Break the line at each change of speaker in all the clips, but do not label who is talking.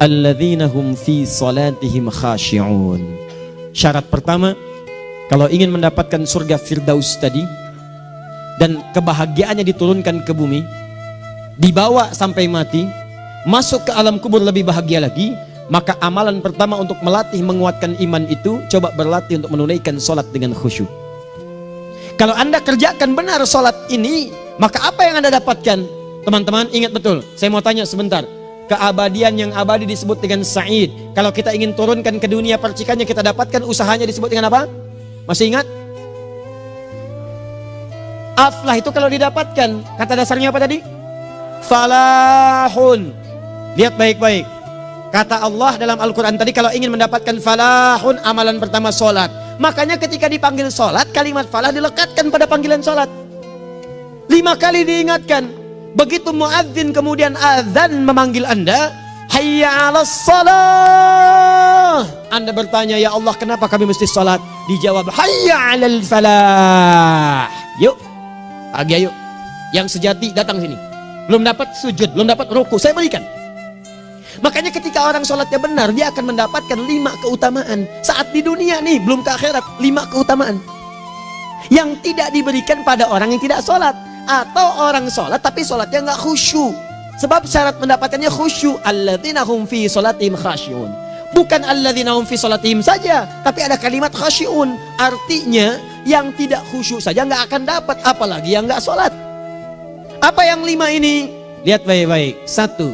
alladzina hum fi salatihim khashi'un. Syarat pertama, kalau ingin mendapatkan surga Firdaus tadi dan kebahagiaannya diturunkan ke bumi, dibawa sampai mati, masuk ke alam kubur lebih bahagia lagi, maka amalan pertama untuk melatih menguatkan iman itu, coba berlatih untuk menunaikan sholat dengan khusyuk. Kalau Anda kerjakan benar sholat ini, maka apa yang Anda dapatkan? Teman-teman ingat betul, saya mau tanya sebentar. Keabadian yang abadi disebut dengan sa'id. Kalau kita ingin turunkan ke dunia percikannya kita dapatkan, usahanya disebut dengan apa? Masih ingat? Aflah itu kalau didapatkan, kata dasarnya apa tadi? Falahun. Lihat baik-baik. Kata Allah dalam Al-Quran tadi, kalau ingin mendapatkan falahun, amalan pertama sholat. Makanya ketika dipanggil sholat, kalimat falah dilekatkan pada panggilan sholat. 5 kali diingatkan. Begitu muadzin kemudian azan memanggil Anda, hayya 'alas shalah. Anda bertanya, ya Allah kenapa kami mesti sholat? Dijawab, hayya 'alal falah. Yuk, pagi yuk. Yang sejati datang sini. Belum dapat sujud, belum dapat ruku, saya berikan. Makanya ketika orang sholatnya benar, dia akan mendapatkan 5 keutamaan. Saat di dunia nih, belum ke akhirat, 5 keutamaan yang tidak diberikan pada orang yang tidak sholat. Atau orang sholat tapi sholatnya nggak khusyuk. Sebab syarat mendapatkannya khusyuk, alladzina hum fi sholatihim khasyi'un. Bukan alladzina hum fi sholatihim saja, tapi ada kalimat khasyi'un. Artinya yang tidak khusyuk saja nggak akan dapat, apalagi yang nggak sholat. Apa yang 5 ini? Lihat baik-baik. 1,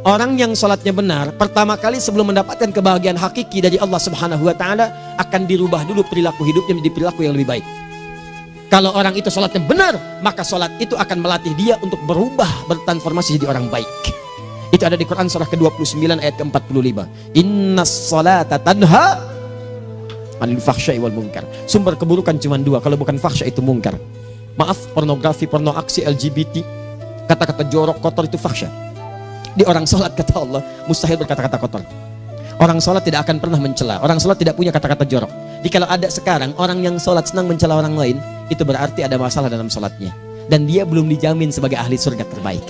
orang yang sholatnya benar, pertama kali sebelum mendapatkan kebahagiaan hakiki dari Allah Subhanahu wa Ta'ala, akan dirubah dulu perilaku hidupnya menjadi perilaku yang lebih baik. Kalau orang itu sholatnya benar, maka sholat itu akan melatih dia untuk berubah, bertransformasi jadi orang baik. Itu ada di Quran surah ke-29 ayat ke-45. Innas sholata tanha anil fahsya'i wal munkar. Sumber keburukan cuma 2, kalau bukan fahsya itu munkar. Maaf, pornografi, porno aksi, LGBT, kata-kata jorok, kotor itu fahsya. Di orang sholat kata Allah, mustahil berkata-kata kotor. Orang sholat tidak akan pernah mencela. Orang sholat tidak punya kata-kata jorok. Jadi kalau ada sekarang orang yang sholat senang mencela orang lain, itu berarti ada masalah dalam sholatnya. Dan dia belum dijamin sebagai ahli surga terbaik.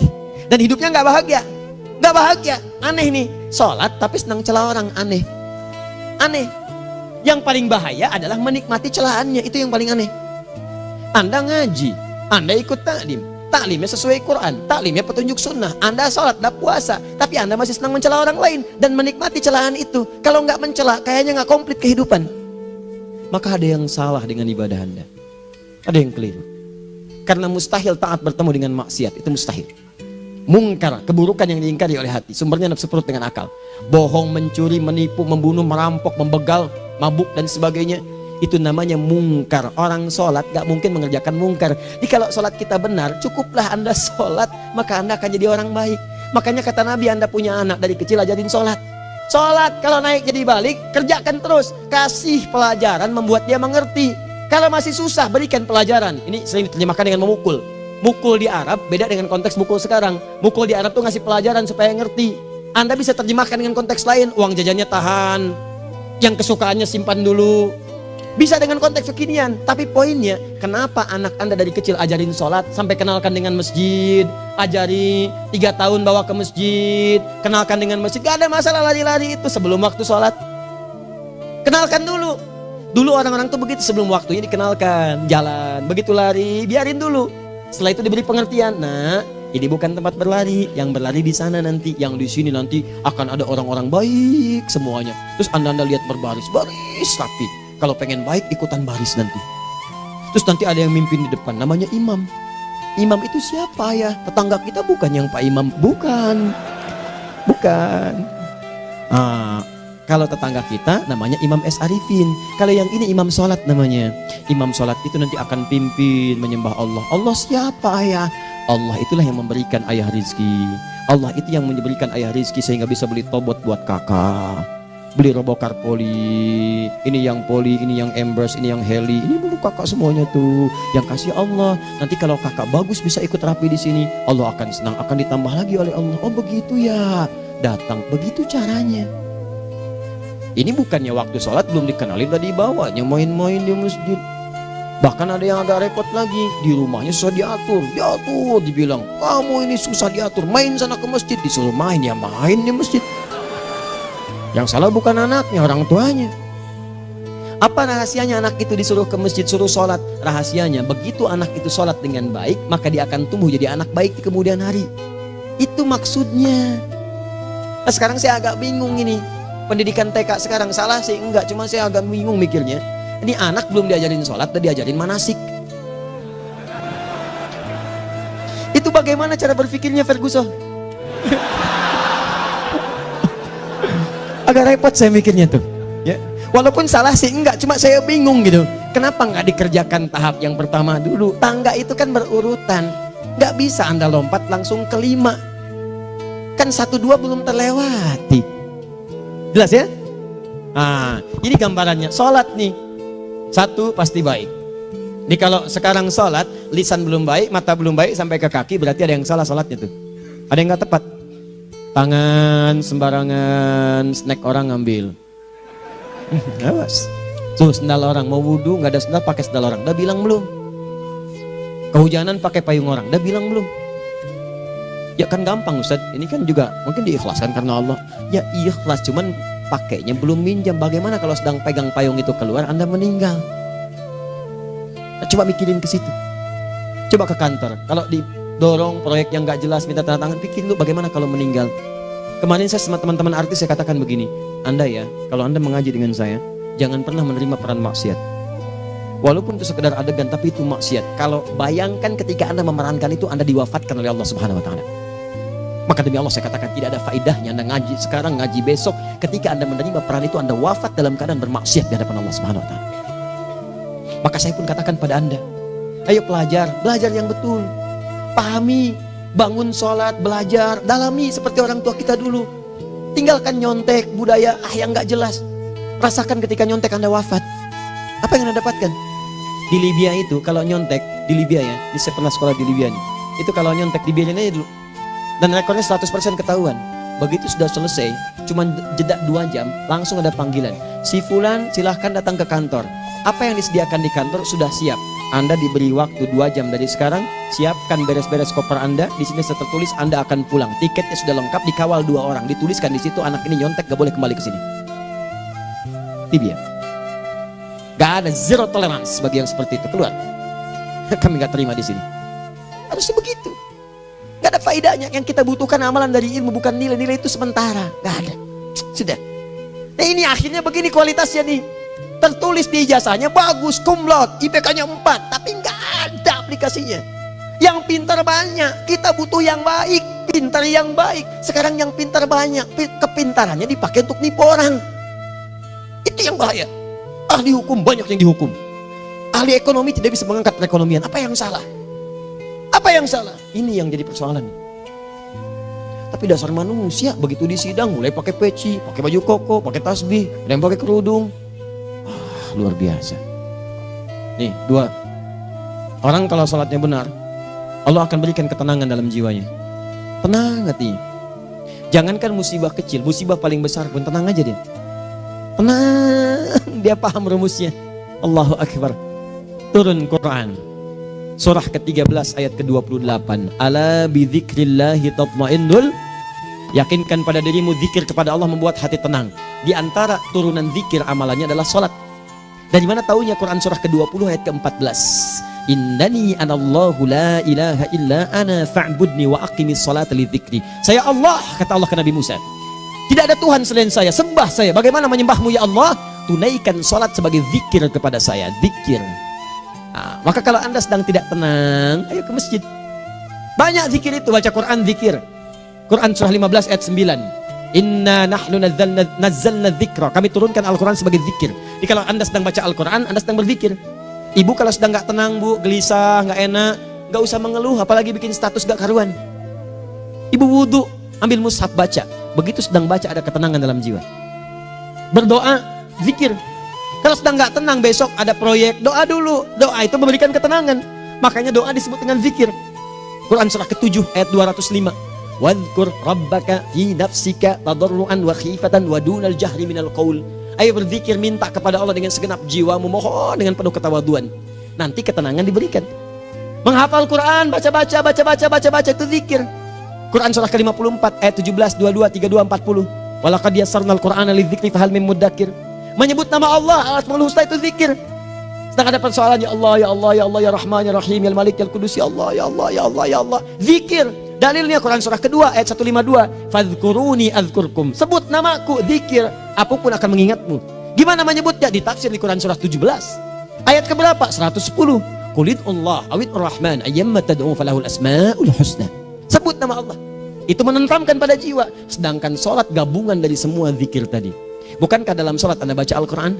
Dan hidupnya nggak bahagia. Nggak bahagia. Aneh nih. Sholat tapi senang celah orang. Aneh. Aneh. Yang paling bahaya adalah menikmati celahannya. Itu yang paling aneh. Anda ngaji. Anda ikut taklim. Taklimnya sesuai Quran, taklimnya petunjuk sunnah. Anda sholat, Anda puasa, tapi Anda masih senang mencela orang lain dan menikmati celahan itu. Kalau nggak mencela, kayaknya nggak komplit kehidupan. Maka ada yang salah dengan ibadah Anda. Ada yang keliru. Karena mustahil taat bertemu dengan maksiat, itu mustahil. Mungkar, keburukan yang diingkari oleh hati, sumbernya nafsu perut dengan akal. Bohong, mencuri, menipu, membunuh, merampok, membegal, mabuk dan sebagainya. Itu namanya mungkar. Orang sholat gak mungkin mengerjakan mungkar. Jadi kalau sholat kita benar, cukuplah Anda sholat, maka Anda akan jadi orang baik. Makanya kata Nabi, Anda punya anak dari kecil ajarin sholat. Sholat kalau naik jadi balik, kerjakan terus. Kasih pelajaran membuat dia mengerti. Kalau masih susah, berikan pelajaran. Ini sering diterjemahkan dengan memukul. Mukul di Arab beda dengan konteks mukul sekarang. Mukul di Arab tuh ngasih pelajaran supaya ngerti. Anda bisa terjemahkan dengan konteks lain. Uang jajannya tahan, yang kesukaannya simpan dulu. Bisa dengan konteks kekinian, tapi poinnya kenapa anak Anda dari kecil ajarin sholat, sampai kenalkan dengan masjid, ajari 3 tahun bawa ke masjid, kenalkan dengan masjid, gak ada masalah lari-lari itu sebelum waktu sholat. Kenalkan dulu. Dulu orang-orang tuh begitu, sebelum waktunya dikenalkan, jalan, begitu lari, biarin dulu. Setelah itu diberi pengertian, nah ini bukan tempat berlari, yang berlari di sana nanti, yang di sini nanti akan ada orang-orang baik semuanya. Terus Anda lihat berbaris, baris rapi. Kalau pengen baik ikutan baris nanti. Terus nanti ada yang mimpin di depan, namanya imam. Imam itu siapa ya? Tetangga kita bukan yang Pak Imam, bukan. Kalau tetangga kita namanya Imam S. Arifin. Kalau yang ini imam sholat namanya. Imam sholat itu nanti akan pimpin menyembah Allah. Allah siapa ya? Allah itulah yang memberikan ayah rizki. Allah itu yang memberikan ayah rizki sehingga bisa beli tobot buat kakak, beli robokar poli, ini yang poli, ini yang embers, ini yang heli, ini dulu kakak semuanya tuh yang kasih Allah. Nanti kalau kakak bagus bisa ikut rapi di sini, Allah akan senang, akan ditambah lagi oleh Allah. Oh begitu ya, datang begitu caranya. Ini bukannya waktu sholat belum dikenalin tadi bawanya main-main di masjid. Bahkan ada yang agak repot lagi, di rumahnya susah diatur, dibilang, kamu ini susah diatur, main sana ke masjid, disuruh main, ya main di masjid. Yang salah bukan anaknya, orang tuanya. Apa rahasianya anak itu disuruh ke masjid, suruh sholat? Rahasianya, begitu anak itu sholat dengan baik, maka dia akan tumbuh jadi anak baik di kemudian hari. Itu maksudnya. Nah, sekarang saya agak bingung ini, pendidikan TK sekarang salah sih? Enggak, cuma saya agak bingung mikirnya. Ini anak belum diajarin sholat, udah diajarin manasik. Itu bagaimana cara berpikirnya Ferguson? Agak repot saya mikirnya tuh. Ya, walaupun salah sih enggak, cuma saya bingung gitu. Kenapa nggak dikerjakan tahap yang pertama dulu? Tangga itu kan berurutan, nggak bisa Anda lompat langsung ke 5. Kan 1, 2 belum terlewati. Jelas ya? Nah, ini gambarannya. Sholat nih. 1 pasti baik. Jadi kalau sekarang sholat, lisan belum baik, mata belum baik, sampai ke kaki, berarti ada yang salah sholatnya tuh. Ada yang nggak tepat. Tangan sembarangan, snack orang ngambil. Awas. Tuh sendal orang, mau wudhu nggak ada sendal, pakai sendal orang. Udah bilang belum? Kehujanan pakai payung orang. Udah bilang belum? Ya kan gampang Ustaz. Ini kan juga mungkin diikhlaskan karena Allah. Ya ikhlas, cuman pakainya belum minjam. Bagaimana kalau sedang pegang payung itu keluar, Anda meninggal? Nah, coba mikirin ke situ. Coba ke kantor. Kalau didorong proyek yang nggak jelas, minta tanda tangan, pikirin dulu bagaimana kalau meninggal. Kemarin saya sama teman-teman artis saya katakan begini, Anda ya, kalau Anda mengaji dengan saya, jangan pernah menerima peran maksiat. Walaupun itu sekedar adegan, tapi itu maksiat. Kalau bayangkan ketika Anda memerankan itu, Anda diwafatkan oleh Allah Subhanahu Wa Taala. Maka demi Allah saya katakan tidak ada faedahnya Anda ngaji sekarang, ngaji besok. Ketika Anda menerima peran itu, Anda wafat dalam keadaan bermaksiat di hadapan Allah Subhanahu Wa Taala. Maka saya pun katakan pada Anda, ayo belajar yang betul. Pahami, bangun sholat, belajar, dalami seperti orang tua kita dulu. Tinggalkan nyontek, budaya yang gak jelas. Rasakan ketika nyontek Anda wafat. Apa yang Anda dapatkan? Di Libya itu kalau nyontek, di Libya ya, saya pernah sekolah di Libya nih. Itu kalau nyontek di Libya aja dulu. Dan rekornya 100% ketahuan. Begitu sudah selesai, cuma jeda 2 jam, langsung ada panggilan. Si Fulan silahkan datang ke kantor. Apa yang disediakan di kantor sudah siap. Anda diberi waktu 2 jam dari sekarang, siapkan beres-beres koper Anda. Di sini tertulis Anda akan pulang. Tiketnya sudah lengkap, dikawal 2 orang. Dituliskan di situ anak ini nyontek gak boleh kembali ke sini. Libya. Gak ada, zero tolerance bagi yang seperti itu. Keluar. Kami gak terima di sini. Harusnya begitu. Gak ada faedahnya. Yang kita butuhkan amalan dari ilmu, bukan nilai-nilai itu sementara. Gak ada. Sudah. Nah ini akhirnya begini kualitasnya nih. Tertulis di ijazahnya bagus, cum laude, IPK-nya 4, tapi nggak ada aplikasinya. Yang pintar banyak, kita butuh yang baik, pintar yang baik. Sekarang yang pintar banyak, kepintarannya dipakai untuk nipu orang. Itu yang bahaya. Ahli hukum banyak yang dihukum. Ahli ekonomi tidak bisa mengangkat perekonomian. Apa yang salah? Apa yang salah? Ini yang jadi persoalan. Tapi dasar manusia begitu di sidang mulai pakai peci, pakai baju koko, pakai tasbih, ada yang pakai kerudung. Luar biasa. Nih 2. Orang kalau sholatnya benar, Allah akan berikan ketenangan dalam jiwanya. Tenang hatinya. Jangankan musibah kecil, musibah paling besar pun tenang aja dia. Tenang, dia paham rumusnya. Allahu Akbar. Turun Quran. Surah ke-13 ayat ke-28. Ala bidzikrillahi tatmainnul. Yakinkan pada dirimu, zikir kepada Allah membuat hati tenang. Di antara turunan zikir amalannya adalah sholat. Dari mana taunya? Quran surah ke-20 ayat ke-14. Innani anallahu la ilaha illa ana fa'budni wa aqimis salata lidzikri. Saya Allah, kata Allah ke Nabi Musa. Tidak ada Tuhan selain saya, sembah saya. Bagaimana menyembahmu ya Allah? Tunaikan salat sebagai zikir kepada saya, zikir. Nah, maka kalau Anda sedang tidak tenang, ayo ke masjid. Banyak zikir itu, baca Quran zikir. Quran surah 15 ayat 9. Inna nahnu nazzalna dzikra. Kami turunkan Al-Quran sebagai zikir. Jadi kalau Anda sedang baca Al-Quran, Anda sedang berzikir. Ibu kalau sedang gak tenang, Bu, gelisah, gak enak, gak usah mengeluh, apalagi bikin status gak karuan. Ibu wudhu, ambil mushaf baca. Begitu sedang baca ada ketenangan dalam jiwa. Berdoa, zikir. Kalau sedang gak tenang, besok ada proyek, doa dulu. Doa itu memberikan ketenangan. Makanya doa disebut dengan zikir. Quran surah ke-7 ayat 205. Wadhkur rabbaka fi nafsika tadarruan wa khifatan wa dunal jahri minal qaul. Ayo berzikir, minta kepada Allah dengan segenap jiwamu, mohon dengan penuh ketawaduan. nanti ketenangan diberikan. Menghafal Quran, baca itu zikir. Quran surah ke-54 ayat 17, 22, 32, 40. Walaqad yassarnal Qur'ana lidzikri fahal min muddakir. Menyebut nama Allah, Al-Asmaul Husna itu zikir. Sedang ada persoalan, ya Allah, ya Allah, ya Allah, ya Rahman, ya Rahim, ya Malik, ya Qudus, ya Allah, ya Allah, ya Allah, ya Allah. Zikir. Dalilnya Quran surah kedua ayat 152. Fadhkuruni adzkurkum. Sebut namaku, zikir. Aku pun akan mengingatmu. Gimana menyebutnya? Ditafsir di Quran surah 17. Ayat keberapa? 110. Qulidullah awid rahman ayyamma tad'u falahul asmaul husna. Sebut nama Allah. Itu menenteramkan pada jiwa. Sedangkan sholat gabungan dari semua zikir tadi. Bukankah dalam sholat Anda baca Al-Quran?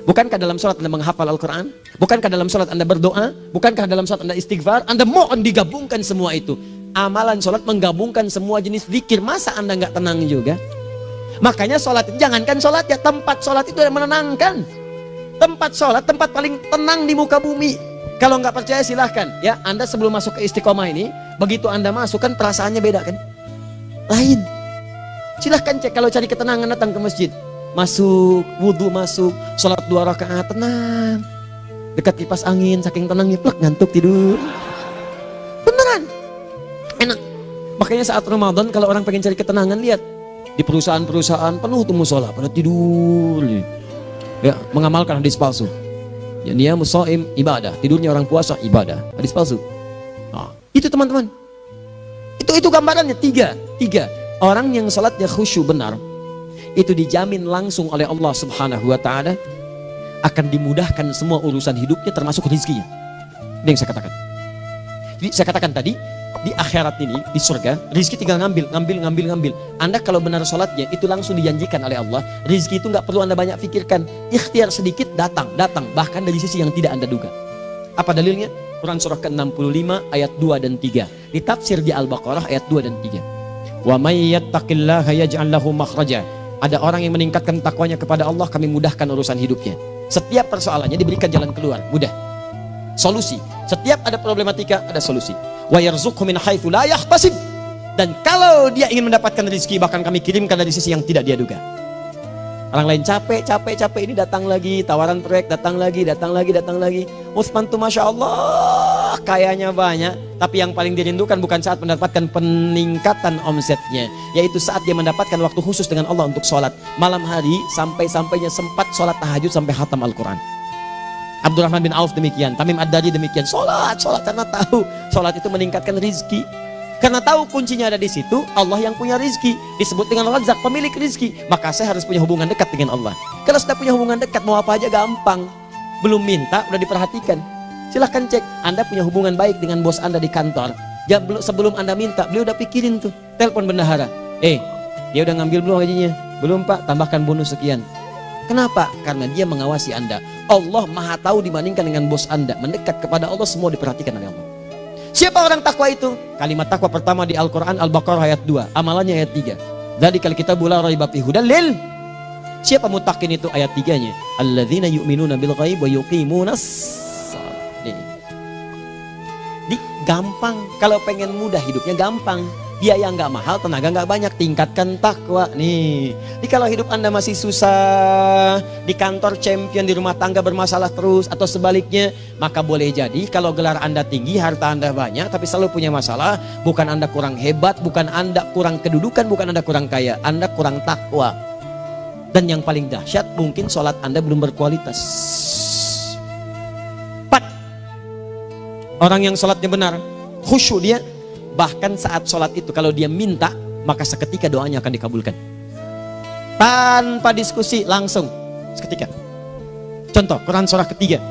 Bukankah dalam sholat Anda menghafal Al-Quran? Bukankah dalam sholat Anda berdoa? Bukankah dalam sholat Anda istighfar? Anda mohon digabungkan semua itu. Amalan sholat menggabungkan semua jenis zikir. Masa Anda nggak tenang juga? Makanya sholat, jangankan sholat ya, tempat sholat itu yang menenangkan. Tempat sholat, tempat paling tenang di muka bumi. Kalau nggak percaya silahkan ya, Anda sebelum masuk ke Istiqomah ini, begitu Anda masuk kan perasaannya beda kan? Lain. Silahkan cek, kalau cari ketenangan datang ke masjid. Masuk, wudhu masuk, sholat 2 rakaat tenang. Dekat kipas angin, saking tenangnya plek ngantuk tidur. Beneran. Enak. Makanya saat Ramadan kalau orang pengen cari ketenangan, lihat di perusahaan-perusahaan penuh tuh musola pada tidur. Ya, mengamalkan hadis palsu. Ya, dia musaim ibadah, tidurnya orang puasa ibadah, hadis palsu. Nah, itu teman-teman. Itu gambarannya tiga. Orang yang salatnya khusyuk benar, itu dijamin langsung oleh Allah Subhanahu wa taala akan dimudahkan semua urusan hidupnya termasuk rezekinya. Ini yang saya katakan. Jadi saya katakan tadi, di akhirat ini, di surga, rezeki tinggal ngambil. Anda kalau benar sholatnya, itu langsung dijanjikan oleh Allah. Rezeki itu nggak perlu Anda banyak pikirkan. Ikhtiar sedikit, datang. Bahkan dari sisi yang tidak Anda duga. Apa dalilnya? Quran surah ke-65 ayat 2 dan 3. Ditafsir di Al-Baqarah ayat 2 dan 3. Wa may yattaqillaha yaj'al lahu makhraja. Ada orang yang meningkatkan takwanya kepada Allah, kami mudahkan urusan hidupnya. Setiap persoalannya diberikan jalan keluar, mudah. Solusi. Setiap ada problematika, ada solusi. Wa yarzuqhu min haitsu la yahtasib. Dan kalau dia ingin mendapatkan rezeki, bahkan kami kirimkan dari sisi yang tidak dia duga. Orang lain capek ini datang lagi, tawaran proyek datang lagi. Utsman tuh Masya Allah kayanya banyak, tapi yang paling dirindukan bukan saat mendapatkan peningkatan omsetnya, yaitu saat dia mendapatkan waktu khusus dengan Allah untuk sholat malam hari, sampai-sampainya sempat sholat tahajud sampai khatam Al-Quran. Abdurrahman bin Auf demikian, Tamim Ad-Dari demikian, sholat karena tahu sholat itu meningkatkan rizki. Karena tahu kuncinya ada di situ, Allah yang punya rizki, disebut dengan Razak, pemilik rizki. Maka saya harus punya hubungan dekat dengan Allah. Kalau sudah punya hubungan dekat, mau apa aja gampang. Belum minta, udah diperhatikan. Silahkan cek, Anda punya hubungan baik dengan bos Anda di kantor. Sebelum Anda minta, beliau udah pikirin tuh, telepon bendahara. Dia udah ngambil belum gajinya? Belum Pak, tambahkan bonus sekian. Kenapa? Karena dia mengawasi Anda. Allah maha tahu dibandingkan dengan bos Anda. Mendekat kepada Allah, semua diperhatikan oleh Allah. Siapa orang takwa itu? Kalimat takwa pertama di Al-Quran Al-Baqarah ayat 2, amalannya ayat 3. Dzalikal kitabu la raiba fihi hudal lil. Siapa muttaqin itu? Ayat 3-nya. Alladzina yu'minuna bil ghaib wa yuqimunas shalah. Gampang. Kalau pengen mudah hidupnya gampang. Biaya nggak mahal, tenaga nggak banyak, tingkatkan takwa nih. Jadi kalau hidup Anda masih susah, di kantor champion, di rumah tangga bermasalah terus, atau sebaliknya, maka boleh jadi kalau gelar Anda tinggi, harta Anda banyak, tapi selalu punya masalah. Bukan Anda kurang hebat, bukan Anda kurang kedudukan, bukan Anda kurang kaya, Anda kurang takwa. Dan yang paling dahsyat, mungkin sholat Anda belum berkualitas. 4. Orang yang sholatnya benar, khusyuk dia. Bahkan saat sholat itu kalau dia minta, maka seketika doanya akan dikabulkan. Tanpa diskusi, langsung seketika. Contoh, Quran surah ketiga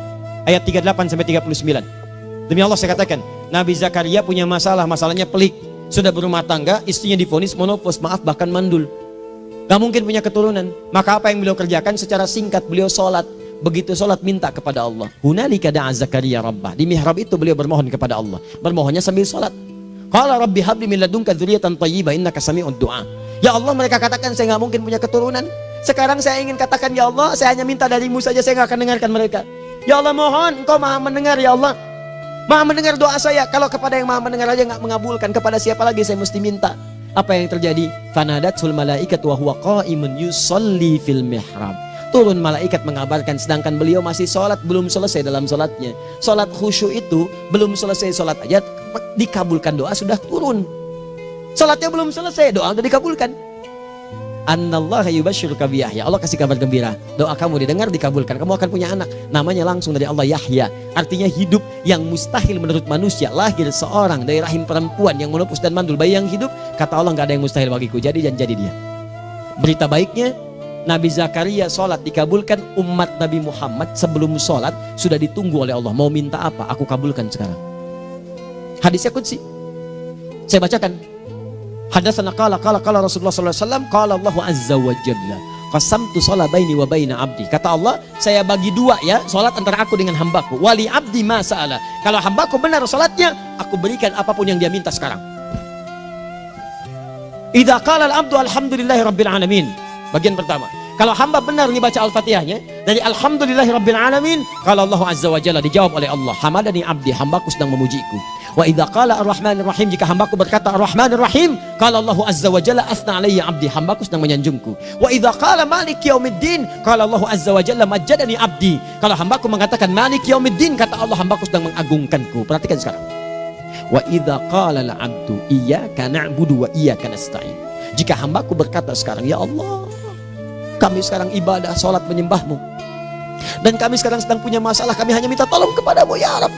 ayat 38 sampai 39. Demi Allah saya katakan, Nabi Zakaria punya masalah, masalahnya pelik. Sudah berumah tangga, istrinya divonis monopause, maaf bahkan mandul. Gak mungkin punya keturunan. Maka apa yang beliau kerjakan? Secara singkat beliau sholat. Begitu sholat minta kepada Allah. Hunalika da'a Zakaria rabbah. Di mihrab itu beliau bermohon kepada Allah. Bermohonnya sambil sholat. Qala rabbi habli min ladunka dzurriyyatan thayyibah innaka sami'ud du'a. Ya Allah, mereka katakan saya nggak mungkin punya keturunan. Sekarang saya ingin katakan, ya Allah, saya hanya minta darimu saja, saya nggak akan dengarkan mereka. Ya Allah, mohon Engkau maha mendengar, ya Allah. Maha mendengar doa saya. Kalau kepada yang maha mendengar aja nggak mengabulkan, kepada siapa lagi saya mesti minta? Apa yang terjadi? Fanadatul malaikatu wa huwa qa'imun yusolli fil mihrab. turun malaikat mengabarkan, sedangkan beliau masih sholat, belum selesai dalam sholatnya. Sholat khusyuk itu belum selesai sholat aja dikabulkan, doa sudah turun. Sholatnya belum selesai, doa sudah dikabulkan. Annallaha yubashshiruka bi Yahya. Allah kasih kabar gembira, doa kamu didengar, dikabulkan, kamu akan punya anak, namanya langsung dari Allah Yahya, artinya hidup yang mustahil menurut manusia. Lahir seorang dari rahim perempuan yang menepus dan mandul, bayi yang hidup, kata Allah nggak ada yang mustahil bagiku, jadi dan jadi dia. Berita baiknya, Nabi Zakaria sholat dikabulkan. Umat Nabi Muhammad sebelum sholat sudah ditunggu oleh Allah, mau minta apa aku kabulkan sekarang. Hadisnya qudsi, saya bacakan. Hadatsana qala Rasulullah sallallahu alaihi wasallam, qala Allahu azza wa jalla, qasamtu shalah baini wa baina abdi. Kata Allah, saya bagi dua ya salat antara aku dengan hambaku. Wali abdi ma sa'ala. Kalau hambaku benar salatnya, aku berikan apapun yang dia minta sekarang. Idza qala al-abdu alhamdulillahi rabbil alamin. Bagian pertama, kalau hamba benar dibaca Al-Fatihahnya dari alhamdulillahi rabbil alamin, kalau Allah azza wa jalla dijawab oleh Allah, hamadani abdi, hambaku sedang memujiku. Wa idza qala ar-rahmanir rahim, jika hambaku berkata ar-rahmanir rahim, qala Allah azza wa jalla athna alayya abdi, hambaku sedang menyanjungku. Wa idza qala maliki yaumiddin, qala Allah azza wa jalla majjadani abdi, kalau hambaku mengatakan maliki yaumiddin, kata Allah hambaku sedang mengagungkanku. Perhatikan sekarang. Wa idza qala al-abdu iyyaka na'budu wa iyyaka nasta'in, jika hambaku berkata sekarang, ya Allah, kami sekarang ibadah, salat menyembahmu, dan kami sekarang sedang punya masalah, kami hanya minta tolong kepadamu ya Rabb.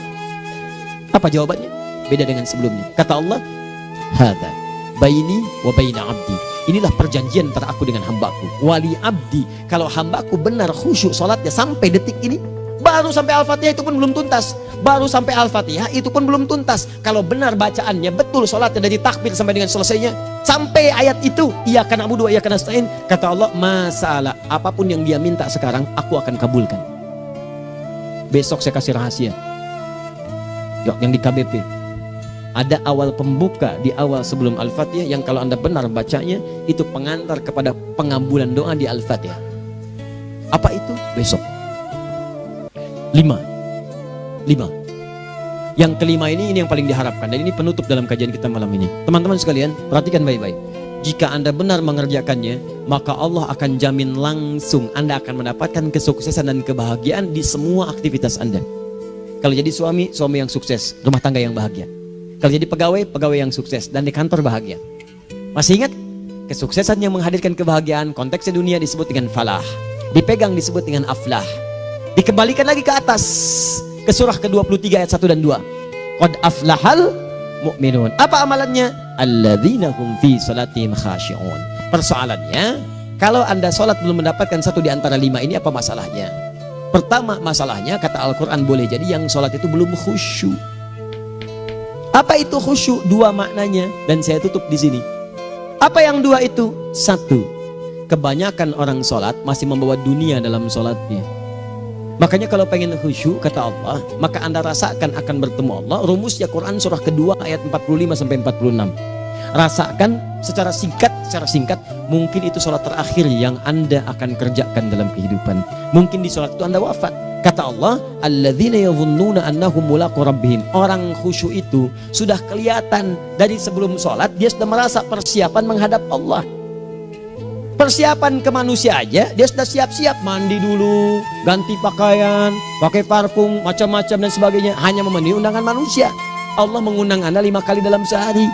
Apa jawabannya? Beda dengan sebelumnya. Kata Allah, hadza baini wa baina abdi, inilah perjanjian antara aku dengan hambaku. Wali abdi, kalau hambaku benar khusyuk salatnya sampai detik ini, baru sampai Al-Fatihah itu pun belum tuntas, baru sampai Al-Fatihah itu pun belum tuntas. Kalau benar bacaannya betul, salatnya dari takbir sampai dengan selesainya, sampai ayat itu, iyyaka na'budu wa iyyaka nasta'in, kata Allah, masalah apapun yang dia minta sekarang aku akan kabulkan. Besok saya kasih rahasia. Yuk, yang di KBP ada awal pembuka di awal sebelum Al-Fatihah yang kalau Anda benar bacanya itu pengantar kepada pengabulan doa di Al-Fatihah. Apa itu? Besok. 5. Yang kelima ini yang paling diharapkan, dan ini penutup dalam kajian kita malam ini. Teman-teman sekalian, perhatikan baik-baik. Jika Anda benar mengerjakannya, maka Allah akan jamin langsung Anda akan mendapatkan kesuksesan dan kebahagiaan di semua aktivitas Anda. Kalau jadi suami, suami yang sukses, rumah tangga yang bahagia. Kalau jadi pegawai, pegawai yang sukses, dan di kantor bahagia. Masih ingat? Kesuksesan yang menghadirkan kebahagiaan, konteksnya dunia disebut dengan falah, dipegang disebut dengan aflah. Dikembalikan lagi ke atas, ke surah ke-23 ayat 1 dan 2. Qad aflahal mu'minun. Apa amalannya? Alladzina hum fi salatihim khashi'un. Persoalannya, kalau Anda salat belum mendapatkan satu di antara 5 ini, apa masalahnya? Pertama masalahnya, kata Al-Quran, boleh jadi yang salat itu belum khusyuk. Apa itu khusyuk? 2 maknanya, dan saya tutup di sini. Apa yang 2 itu? 1, kebanyakan orang salat masih membawa dunia dalam salatnya. Makanya kalau pengen khusyuk, kata Allah, maka Anda rasakan akan bertemu Allah. Rumusnya Quran surah kedua ayat 45 sampai 46. Rasakan secara singkat, mungkin itu sholat terakhir yang Anda akan kerjakan dalam kehidupan. Mungkin di sholat itu Anda wafat. Kata Allah, alladzina yadhunnuna annahum mulaqu rabbihim. Orang khusyuk itu sudah kelihatan dari sebelum sholat, dia sudah merasa persiapan menghadap Allah. Persiapan ke manusia aja, dia sudah siap-siap, mandi dulu, ganti pakaian, pakai parfum, macam-macam dan sebagainya, hanya memenuhi undangan manusia. Allah mengundang Anda 5 kali dalam sehari.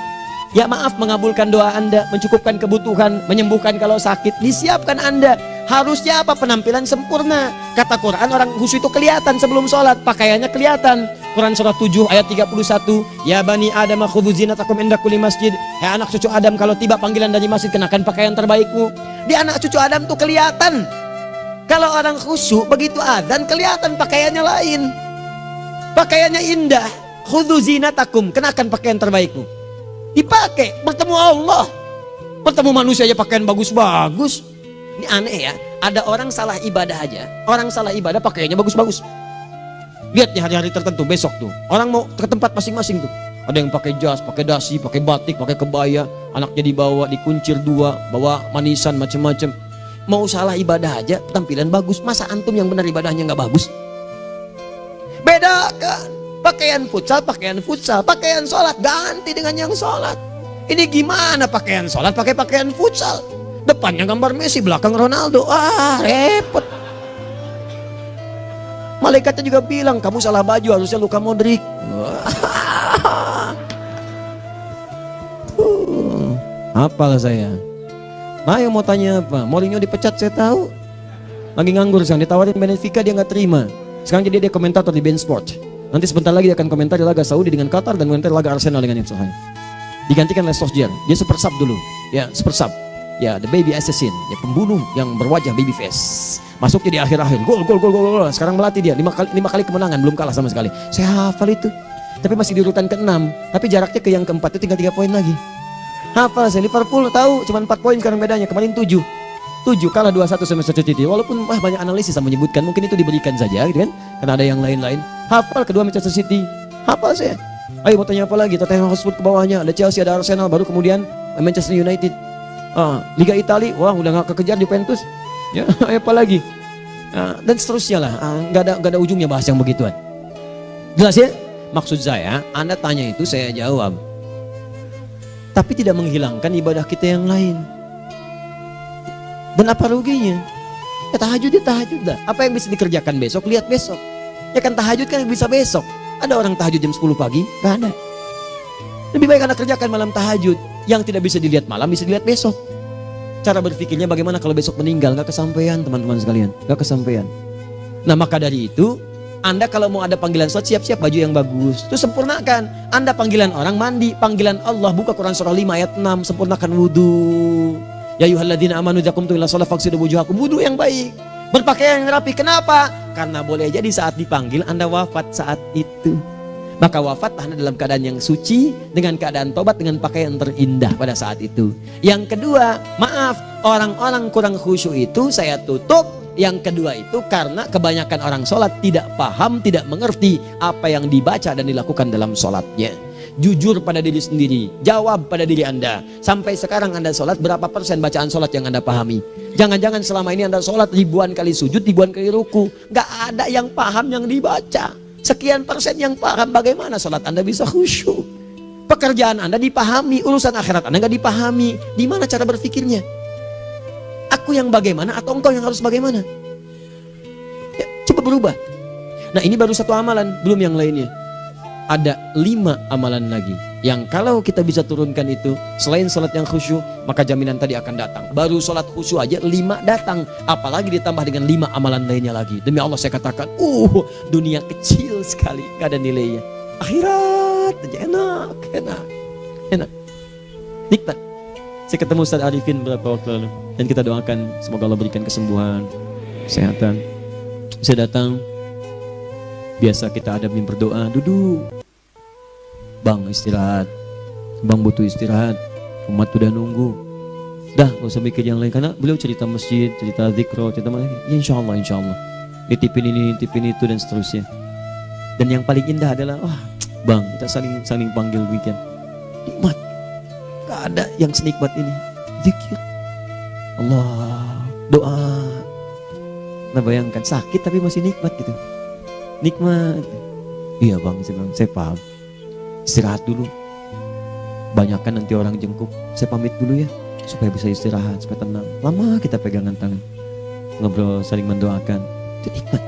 Ya maaf, mengabulkan doa Anda, mencukupkan kebutuhan, menyembuhkan kalau sakit, disiapkan Anda. Harusnya apa? Penampilan sempurna. Kata Quran, orang khusyuk itu kelihatan sebelum sholat, pakaiannya kelihatan. Quran surah 7 ayat 31, ya bani Adam khudzu zinatakum inda kulli masjid. Hai anak cucu Adam, kalau tiba panggilan dari masjid, kenakan pakaian terbaikmu. Di anak cucu Adam tuh kelihatan. Kalau orang khusyuk begitu azan kelihatan pakaiannya lain. Pakaiannya indah. Khudzu zinatakum, kenakan pakaian terbaikmu. Dipakai bertemu Allah. Bertemu manusia aja pakaian bagus-bagus. Ini aneh ya. Ada orang salah ibadah aja. Orang salah ibadah pakaiannya bagus-bagus. Lihat nih hari-hari tertentu besok tuh. Orang mau ke tempat masing-masing tuh. Ada yang pakai jas, pakai dasi, pakai batik, pakai kebaya. Anaknya dibawa, dikuncir 2, bawa manisan macam-macam. Mau salah ibadah aja, tampilan bagus. Masa antum yang benar ibadahnya nggak bagus? Bedakan. Pakaian futsal, pakaian sholat ganti dengan yang sholat. Ini gimana pakaian sholat pakai pakaian futsal? Depannya gambar Messi, belakang Ronaldo. Ah, repot. Malaikatnya juga bilang, kamu salah baju, harusnya Luka Modric. Hafal saya. Nah, yang mau tanya apa? Mourinho dipecat saya tahu. Lagi nganggur sekarang, ditawarin Benfica dia nggak terima. Sekarang jadi dia komentator di beIN Sport. Nanti sebentar lagi dia akan komentar di laga Saudi dengan Qatar dan komentar laga Arsenal dengan Ipswich. Digantikan oleh Solskjaer. Dia super sub dulu. Ya, super sub. Ya, the baby assassin, ya pembunuh yang berwajah baby face. Masuknya di akhir-akhir. Gol. Sekarang melatih dia 5 kali kemenangan, belum kalah sama sekali. Saya hafal itu. Tapi masih di urutan ke-6, tapi jaraknya ke yang keempat itu tinggal 3 poin lagi. Hafal saya. Liverpool tahu cuma 4 poin sekarang bedanya, kemarin 7 kalah 2-1 sama Manchester City. Walaupun banyak analisis yang menyebutkan mungkin itu diberikan saja gitu kan, karena ada yang lain-lain. Hafal kedua Manchester City. Hafal saya. Ayo mau tanya apa lagi? Tottenham Hotspur ke bawahnya, ada Chelsea, ada Arsenal, baru kemudian Manchester United. Liga Italia, wah udah gak kekejar Juventus. Ya, apa lagi? Dan seterusnya lah. Gak ada ujungnya bahas yang begituan. Jelas ya? Maksud saya, Anda tanya itu saya jawab. Tapi tidak menghilangkan ibadah kita yang lain. Dan apa ruginya? Ya tahajud dah. Apa yang bisa dikerjakan besok, lihat besok. Ya kan tahajud kan bisa besok. Ada orang tahajud jam 10 pagi? Gak ada. Lebih baik Anda kerjakan malam tahajud. Yang tidak bisa dilihat malam bisa dilihat besok. Cara berpikirnya bagaimana kalau besok meninggal? Gak kesampaian teman-teman sekalian. Gak kesampaian. Nah maka dari itu, Anda kalau mau ada panggilan sholat, siap-siap baju yang bagus. Itu sempurnakan. Anda panggilan orang mandi, panggilan Allah, buka Quran surah 5 ayat 6, sempurnakan wudhu. Ya ayyuhalladzina amanu idza qumtum ila shalah faghsilu wujuhakum, wudu yang baik, berpakaian yang rapi. Kenapa? Karena boleh jadi saat dipanggil Anda wafat saat itu. Maka wafat Anda dalam keadaan yang suci, dengan keadaan tobat, dengan pakaian terindah pada saat itu. Yang kedua, maaf, orang-orang kurang khusyuk itu saya tutup. Yang kedua itu karena kebanyakan orang sholat tidak paham, tidak mengerti apa yang dibaca dan dilakukan dalam sholatnya. Jujur pada diri sendiri, jawab pada diri Anda. Sampai sekarang Anda sholat, berapa persen bacaan sholat yang Anda pahami? Jangan-jangan selama ini Anda sholat ribuan kali sujud, ribuan kali ruku, gak ada yang paham yang dibaca. Sekian persen yang paham, bagaimana sholat Anda bisa khusyuk? Pekerjaan Anda dipahami, urusan akhirat Anda gak dipahami. Di mana cara berpikirnya? Aku yang bagaimana atau engkau yang harus bagaimana? Ya, coba berubah. Nah ini baru satu amalan, belum yang lainnya. Ada 5 amalan lagi yang kalau kita bisa turunkan itu, selain sholat yang khusyuk, maka jaminan tadi akan datang. Baru sholat khusyuk aja 5 datang, apalagi ditambah dengan 5 amalan lainnya lagi. Demi Allah saya katakan, dunia kecil sekali, gak ada nilainya. Akhirat aja enak, nikmat. Saya ketemu Ustaz Arifin beberapa waktu lalu, dan kita doakan semoga Allah berikan kesembuhan, kesehatan. Saya datang, biasa kita adamin berdoa, duduk. Bang istirahat, bang butuh istirahat, umat udah nunggu. Dah gak usah mikir yang lain, karena beliau cerita masjid, cerita zikro, cerita mana. Ya insya Allah. Nitipin ini, nitipin itu dan seterusnya. Dan yang paling indah adalah, bang kita saling panggil weekend. Nikmat, gak ada yang senikmat ini. Zikir, Allah, doa. Nah bayangkan sakit tapi masih nikmat gitu. Nikmat. Iya bang, saya paham. Istirahat dulu. Banyakkan nanti orang jengkuk. Saya pamit dulu ya, supaya bisa istirahat, supaya tenang. Lama kita pegangan tangan, ngobrol, saling mendoakan. Itu nikmat.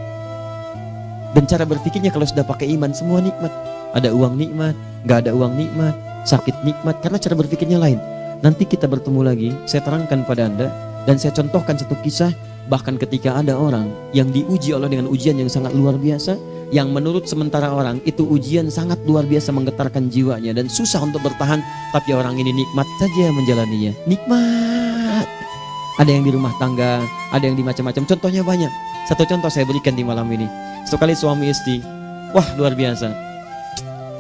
Dan cara berpikirnya kalau sudah pakai iman, semua nikmat. Ada uang nikmat, gak ada uang nikmat, sakit nikmat. Karena cara berpikirnya lain. Nanti kita bertemu lagi, saya terangkan pada Anda. Dan saya contohkan satu kisah. Bahkan ketika ada orang yang diuji Allah dengan ujian yang sangat luar biasa, yang menurut sementara orang itu ujian sangat luar biasa menggetarkan jiwanya dan susah untuk bertahan, tapi orang ini nikmat saja menjalaninya. Nikmat. Ada yang di rumah tangga, ada yang di macam-macam. Contohnya banyak. Satu contoh saya berikan di malam ini. Satu kali suami istri, wah luar biasa.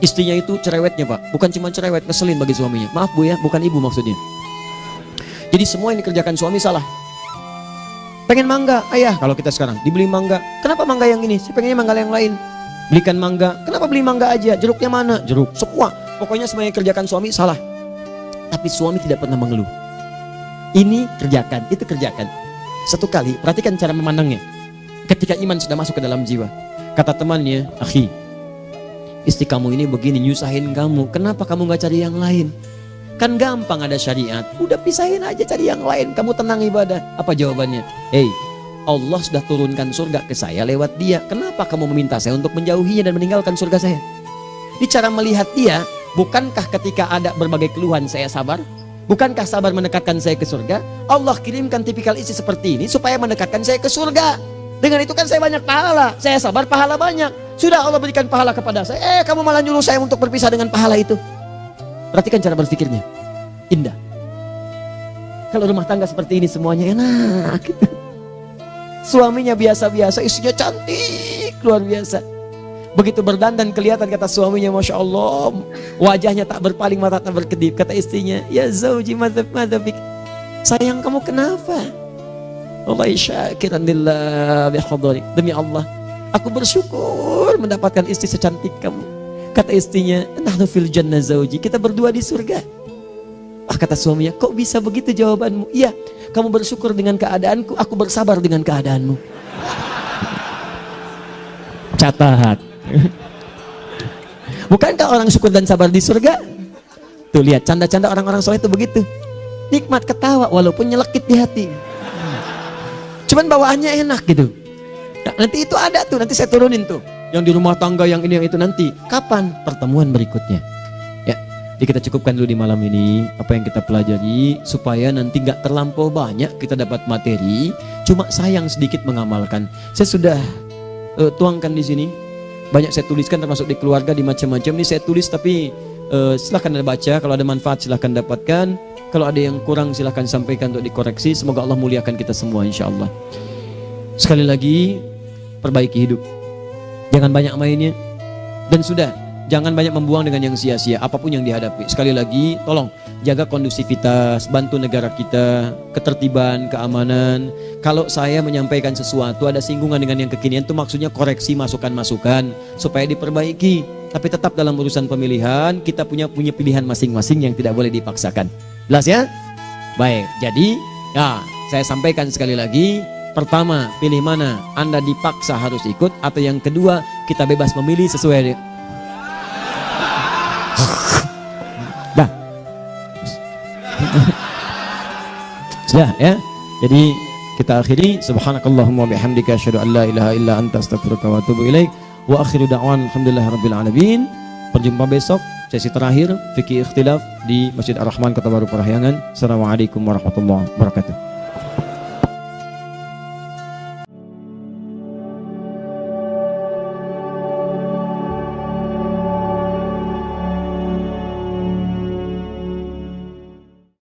Istrinya itu cerewetnya Pak, bukan cuma cerewet, ngeselin bagi suaminya. Maaf Bu ya, bukan ibu maksudnya. Jadi semua yang dikerjakan suami salah. Pengen mangga, ayah kalau kita sekarang dibeli mangga. Kenapa mangga yang ini? Saya pengennya mangga yang lain. Belikan mangga. Kenapa beli mangga aja? Jeruknya mana? Jeruk. Semua. Pokoknya semua yang kerjakan suami salah. Tapi suami tidak pernah mengeluh. Ini kerjakan, itu kerjakan. Satu kali, perhatikan cara memandangnya. Ketika iman sudah masuk ke dalam jiwa. Kata temannya, akhi, istri kamu ini begini, nyusahin kamu. Kenapa kamu gak cari yang lain? Kan gampang ada syariat. Udah pisahin aja, cari yang lain. Kamu tenang ibadah. Apa jawabannya? Hey, Allah sudah turunkan surga ke saya lewat dia. Kenapa kamu meminta saya untuk menjauhinya dan meninggalkan surga saya? Ini cara melihat dia. Bukankah ketika ada berbagai keluhan saya sabar? Bukankah sabar mendekatkan saya ke surga? Allah kirimkan tipikal istri seperti ini supaya mendekatkan saya ke surga. Dengan itu kan saya banyak pahala. Saya sabar, pahala banyak. Sudah Allah berikan pahala kepada saya. Kamu malah nyuruh saya untuk berpisah dengan pahala itu. Perhatikan cara berpikirnya. Indah. Kalau rumah tangga seperti ini semuanya enak gitu. Suaminya biasa-biasa, istrinya cantik, luar biasa. Begitu berdandan kelihatan, kata suaminya, Masya Allah, wajahnya tak berpaling, mata tak berkedip. Kata istrinya, ya zauji madhabik, sayang kamu kenapa? Wallahi syakiran lillah bihadari, demi Allah aku bersyukur mendapatkan istri secantik kamu. Kata istrinya, nahnu fil jannah zauji, kita berdua di surga. Kata suaminya, kok bisa begitu jawabanmu? Iya, kamu bersyukur dengan keadaanku, aku bersabar dengan keadaanmu. Catat. Bukankah orang syukur dan sabar di surga? Tuh lihat, canda-canda orang-orang soleh itu begitu. Nikmat ketawa walaupun nyelekit di hati. Cuman bawaannya enak gitu. Nah, nanti itu ada tuh, nanti saya turunin tuh. Yang di rumah tangga, yang ini, yang itu nanti. Kapan? Pertemuan berikutnya. Ya, jadi kita cukupkan dulu di malam ini apa yang kita pelajari, supaya nanti gak terlampau banyak kita dapat materi. Cuma sayang sedikit mengamalkan. Saya sudah tuangkan di sini. Banyak saya tuliskan, termasuk di keluarga, di macam-macam. Ini saya tulis, tapi silahkan Anda baca. Kalau ada manfaat silahkan dapatkan. Kalau ada yang kurang silahkan sampaikan untuk dikoreksi. Semoga Allah muliakan kita semua insya Allah. Sekali lagi, perbaiki hidup. Jangan banyak mainnya. Dan sudah, jangan banyak membuang dengan yang sia-sia, apapun yang dihadapi. Sekali lagi, tolong jaga kondusivitas, bantu negara kita, ketertiban, keamanan. Kalau saya menyampaikan sesuatu ada singgungan dengan yang kekinian, itu maksudnya koreksi masukan-masukan supaya diperbaiki. Tapi tetap dalam urusan pemilihan kita punya pilihan masing-masing yang tidak boleh dipaksakan. Jelas ya? Baik, jadi ya, saya sampaikan sekali lagi. Pertama, pilih mana? Anda dipaksa harus ikut, atau yang kedua, kita bebas memilih sesuai. Dah. Sudah ya. Jadi kita akhiri, subhanakallahumma bihamdika asyhadu an la ilaha illa anta astaghfiruka wa atubu ilaik. Wa akhiru da'wan alhamdulillahirabbil alamin. Berjumpa besok sesi terakhir fikih ikhtilaf di Masjid Ar-Rahman Kota Baru Parahyangan. Assalamualaikum warahmatullahi wabarakatuh.